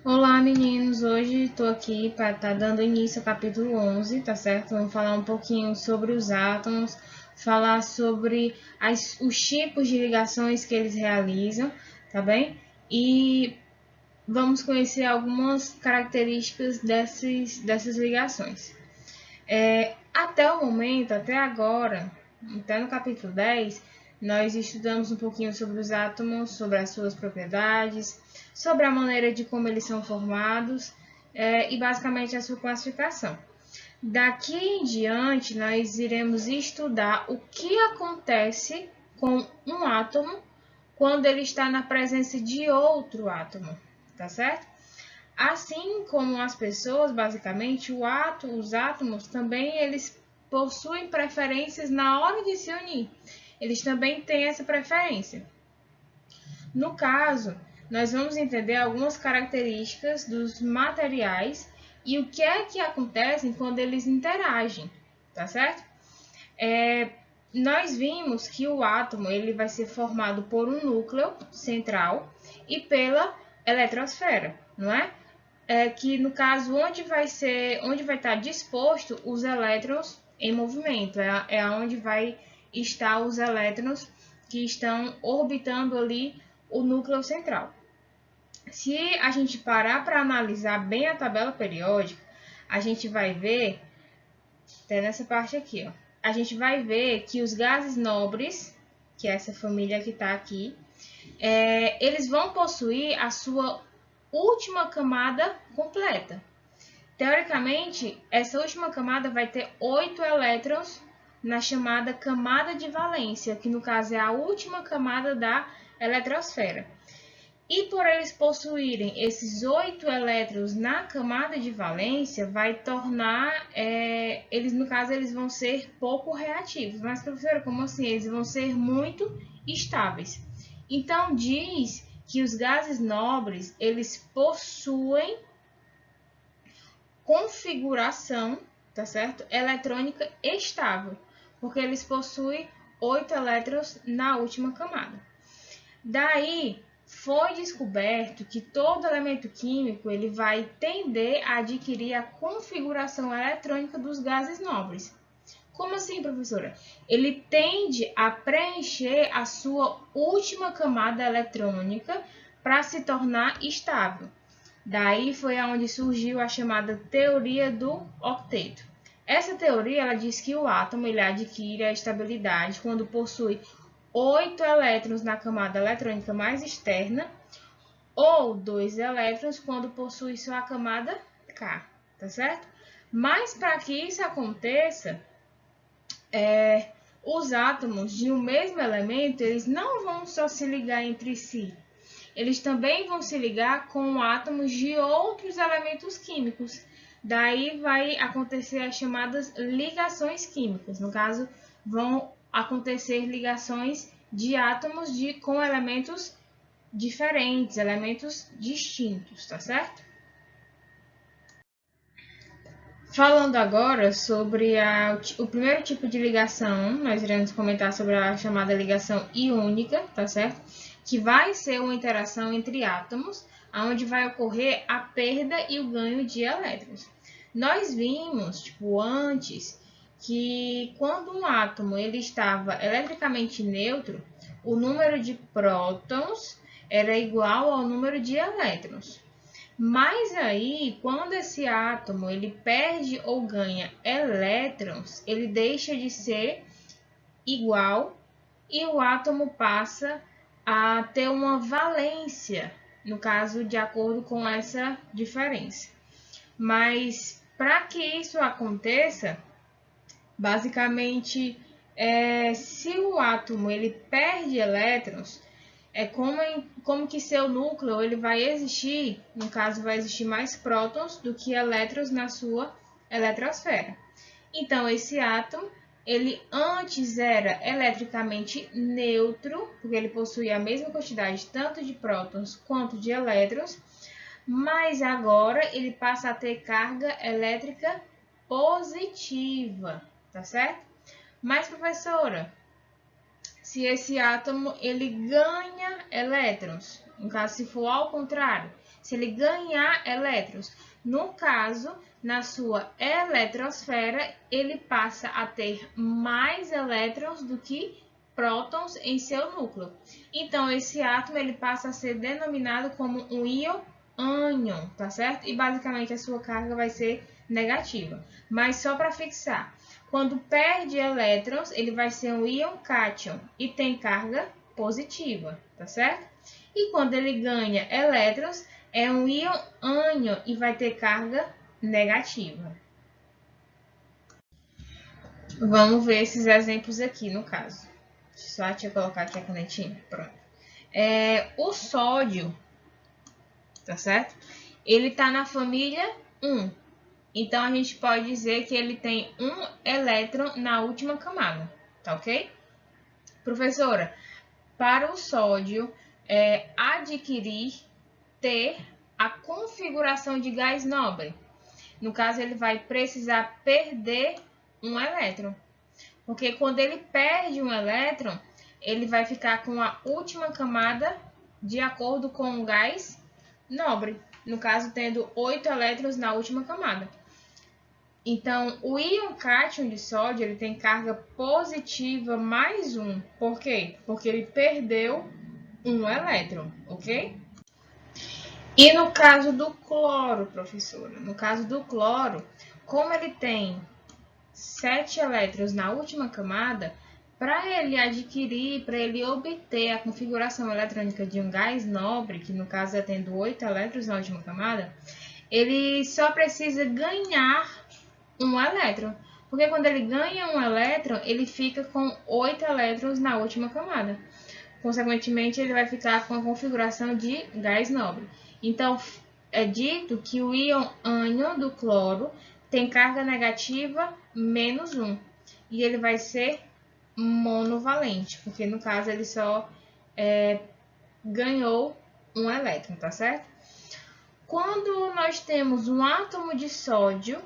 Olá, meninos! Hoje estou aqui para estar dando início ao capítulo 11, tá certo? Vamos falar um pouquinho sobre os átomos, falar sobre os tipos de ligações que eles realizam, tá bem? E vamos conhecer algumas características dessas ligações. Até o momento, até agora, até no capítulo 10, nós estudamos um pouquinho sobre os átomos, sobre as suas propriedades, sobre a maneira de como eles são formados e basicamente a sua classificação. Daqui em diante, nós iremos estudar o que acontece com um átomo quando ele está na presença de outro átomo, tá certo? Assim como as pessoas, basicamente, os átomos também eles possuem preferências na hora de se unir. Eles também têm essa preferência. No caso, nós vamos entender algumas características dos materiais e o que é que acontece quando eles interagem, tá certo? Nós vimos que o átomo ele vai ser formado por um núcleo central e pela eletrosfera, não é? Que no caso onde vai estar disposto os elétrons em movimento, é onde vai estar os elétrons que estão orbitando ali o núcleo central. Se a gente parar para analisar bem a tabela periódica, a gente vai ver, até nessa parte aqui, ó, a gente vai ver que os gases nobres, que é essa família que está aqui, eles vão possuir a sua última camada completa. Teoricamente, essa última camada vai ter 8 elétrons na chamada camada de valência, que no caso é a última camada da eletrosfera. E por eles possuírem esses 8 elétrons na camada de valência, vai tornar, eles no caso eles vão ser pouco reativos. Mas professora, como assim? Eles vão ser muito estáveis. Então diz que os gases nobres, eles possuem configuração, tá certo? Eletrônica estável, porque eles possuem 8 elétrons na última camada. Daí foi descoberto que todo elemento químico ele vai tender a adquirir a configuração eletrônica dos gases nobres. Como assim, professora? Ele tende a preencher a sua última camada eletrônica para se tornar estável. Daí foi aonde surgiu a chamada teoria do octeto. Essa teoria ela diz que o átomo ele adquire a estabilidade quando possui 8 elétrons na camada eletrônica mais externa ou 2 elétrons quando possui sua camada K, tá certo? Mas para que isso aconteça, os átomos de um mesmo elemento eles não vão só se ligar entre si, eles também vão se ligar com átomos de outros elementos químicos. Daí vai acontecer as chamadas ligações químicas. No caso, vão acontecer ligações de átomos com elementos diferentes, elementos distintos, tá certo? Falando agora sobre o primeiro tipo de ligação, nós iremos comentar sobre a chamada ligação iônica, tá certo? Que vai ser uma interação entre átomos, onde vai ocorrer a perda e o ganho de elétrons. Nós vimos, antes, que quando um átomo ele estava eletricamente neutro, o número de prótons era igual ao número de elétrons. Mas aí, quando esse átomo ele perde ou ganha elétrons, ele deixa de ser igual e o átomo passa a ter uma valência, no caso, de acordo com essa diferença. Mas para que isso aconteça, basicamente, se o átomo ele perde elétrons, como que seu núcleo ele vai existir, no caso vai existir mais prótons do que elétrons na sua eletrosfera. Então esse átomo ele antes era eletricamente neutro, porque ele possuía a mesma quantidade tanto de prótons quanto de elétrons, mas agora ele passa a ter carga elétrica positiva, tá certo? Mas professora, se esse átomo ele ganha elétrons, no caso se for ao contrário, Se ele ganhar elétrons. No caso, na sua eletrosfera, ele passa a ter mais elétrons do que prótons em seu núcleo. Então, esse átomo ele passa a ser denominado como um íon ânion, tá certo? E basicamente a sua carga vai ser negativa. Mas só para fixar, quando perde elétrons, ele vai ser um íon cátion e tem carga positiva, tá certo? E quando ele ganha elétrons, é um íon ânion e vai ter carga negativa. Vamos ver esses exemplos aqui no caso. Só deixa eu colocar aqui a canetinha. Pronto. O sódio, tá certo? Ele tá na família 1. Então, a gente pode dizer que ele tem um elétron na última camada, tá ok? Professora, para o sódio ter a configuração de gás nobre, no caso, ele vai precisar perder um elétron. Porque quando ele perde um elétron, ele vai ficar com a última camada de acordo com o gás nobre. No caso, tendo 8 elétrons na última camada. Então, o íon cátion de sódio ele tem carga positiva mais 1. Por quê? Porque ele perdeu um elétron, ok? E no caso do cloro, professora? No caso do cloro, como ele tem 7 elétrons na última camada, para ele obter a configuração eletrônica de um gás nobre, que no caso é tendo 8 elétrons na última camada, ele só precisa ganhar um elétron. Porque quando ele ganha um elétron, ele fica com 8 elétrons na última camada. Consequentemente, ele vai ficar com a configuração de gás nobre. Então, é dito que o íon ânion do cloro tem carga negativa menos 1. E ele vai ser monovalente, porque no caso ele só ganhou um elétron, tá certo? Quando nós temos um átomo de sódio,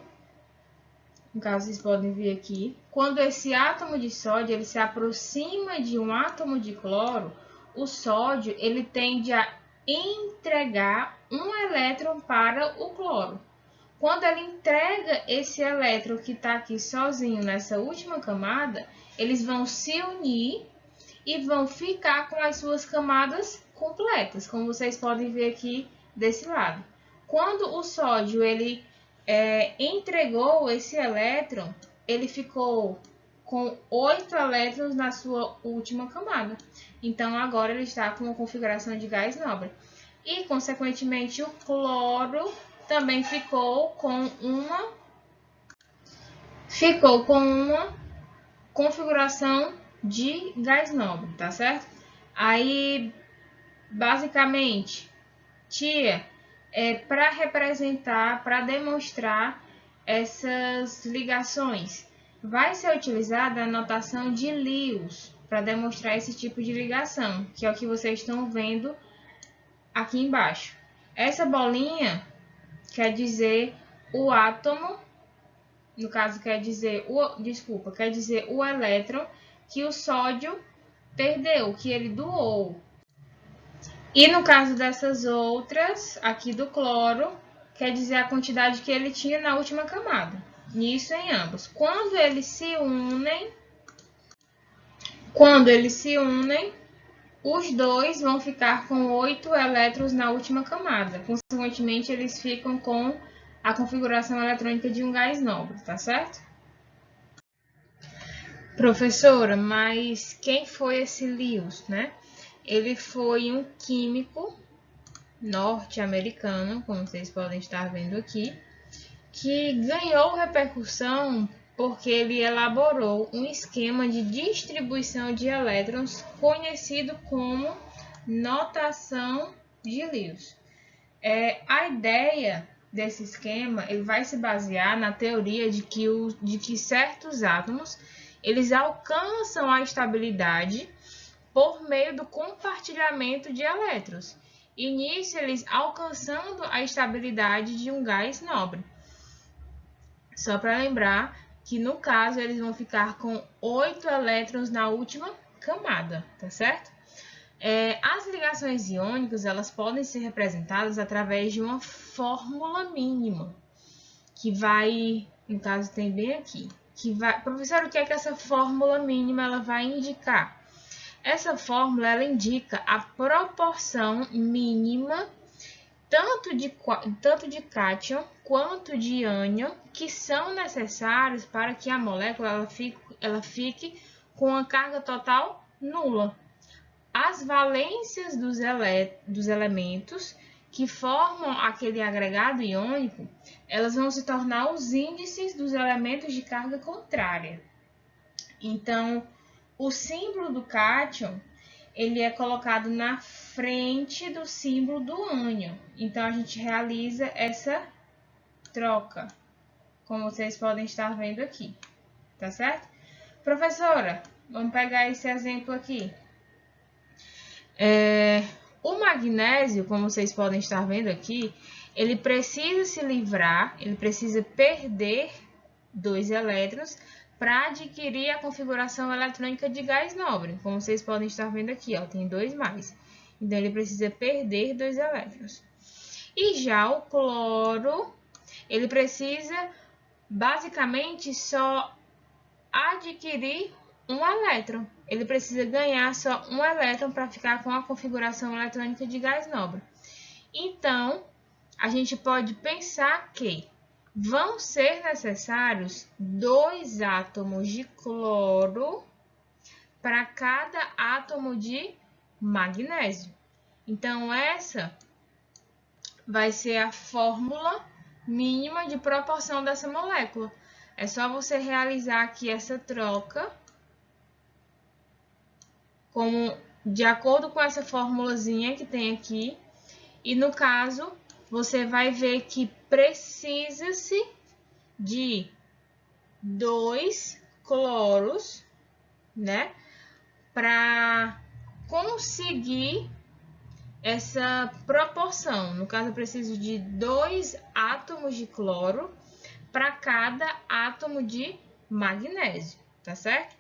no caso vocês podem ver aqui, quando esse átomo de sódio ele se aproxima de um átomo de cloro, o sódio ele tende a entregar um elétron para o cloro. Quando ele entrega esse elétron que está aqui sozinho nessa última camada, eles vão se unir e vão ficar com as suas camadas completas, como vocês podem ver aqui desse lado. Quando o sódio ele entregou esse elétron, ele ficou com 8 elétrons na sua última camada. Então, agora ele está com uma configuração de gás nobre. E, consequentemente, o cloro também ficou com uma configuração de gás nobre, tá certo? Aí, basicamente, para representar, para demonstrar essas ligações, vai ser utilizada a notação de Lewis para demonstrar esse tipo de ligação, que é o que vocês estão vendo aqui embaixo. Essa bolinha quer dizer o átomo, no caso quer dizer o elétron que o sódio perdeu, que ele doou. E no caso dessas outras, aqui do cloro, quer dizer a quantidade que ele tinha na última camada. Isso em ambos. Quando eles se unem, os dois vão ficar com 8 elétrons na última camada. Consequentemente, eles ficam com a configuração eletrônica de um gás nobre, tá certo? Professora, mas quem foi esse Lewis, né? Ele foi um químico norte-americano, como vocês podem estar vendo aqui, que ganhou repercussão porque ele elaborou um esquema de distribuição de elétrons conhecido como notação de Lewis. A ideia desse esquema ele vai se basear na teoria de que certos átomos eles alcançam a estabilidade por meio do compartilhamento de elétrons. E nisso eles alcançando a estabilidade de um gás nobre. Só para lembrar que no caso eles vão ficar com 8 elétrons na última camada, tá certo? As ligações iônicas, elas podem ser representadas através de uma fórmula mínima, que vai, no caso tem bem aqui, que vai... Professor, o que é que essa fórmula mínima ela vai indicar? Essa fórmula, ela indica a proporção mínima tanto de cátion quanto de ânion que são necessários para que a molécula ela fique com a carga total nula. As valências dos elementos que formam aquele agregado iônico, elas vão se tornar os índices dos elementos de carga contrária. Então, o símbolo do cátion, ele é colocado na frente do símbolo do ânion. Então, a gente realiza essa troca, como vocês podem estar vendo aqui, tá certo? Professora, vamos pegar esse exemplo aqui. O magnésio, como vocês podem estar vendo aqui, ele precisa se livrar, ele precisa perder 2 elétrons para adquirir a configuração eletrônica de gás nobre. Como vocês podem estar vendo aqui, ó, tem 2 mais. Então, ele precisa perder 2 elétrons. E já o cloro, ele precisa basicamente só adquirir 1 elétron. Ele precisa ganhar só 1 elétron para ficar com a configuração eletrônica de gás nobre. Então, a gente pode pensar que vão ser necessários 2 átomos de cloro para cada átomo de magnésio. Então, essa vai ser a fórmula mínima de proporção dessa molécula. É só você realizar aqui essa troca de acordo com essa formulazinha que tem aqui. E no caso, você vai ver que precisa-se de 2 cloros, né? Para conseguir essa proporção. No caso, eu preciso de 2 átomos de cloro para cada átomo de magnésio, tá certo?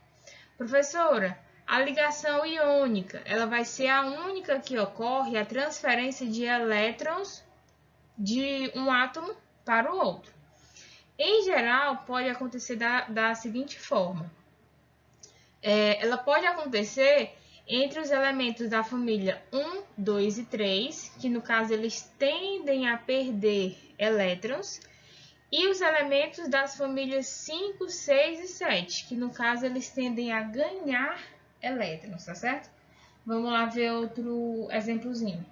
Professora, a ligação iônica, ela vai ser a única que ocorre a transferência de elétrons de um átomo para o outro. Em geral, pode acontecer da seguinte forma. Ela pode acontecer entre os elementos da família 1, 2 e 3, que no caso eles tendem a perder elétrons, e os elementos das famílias 5, 6 e 7, que no caso eles tendem a ganhar elétrons, tá certo? Vamos lá ver outro exemplozinho.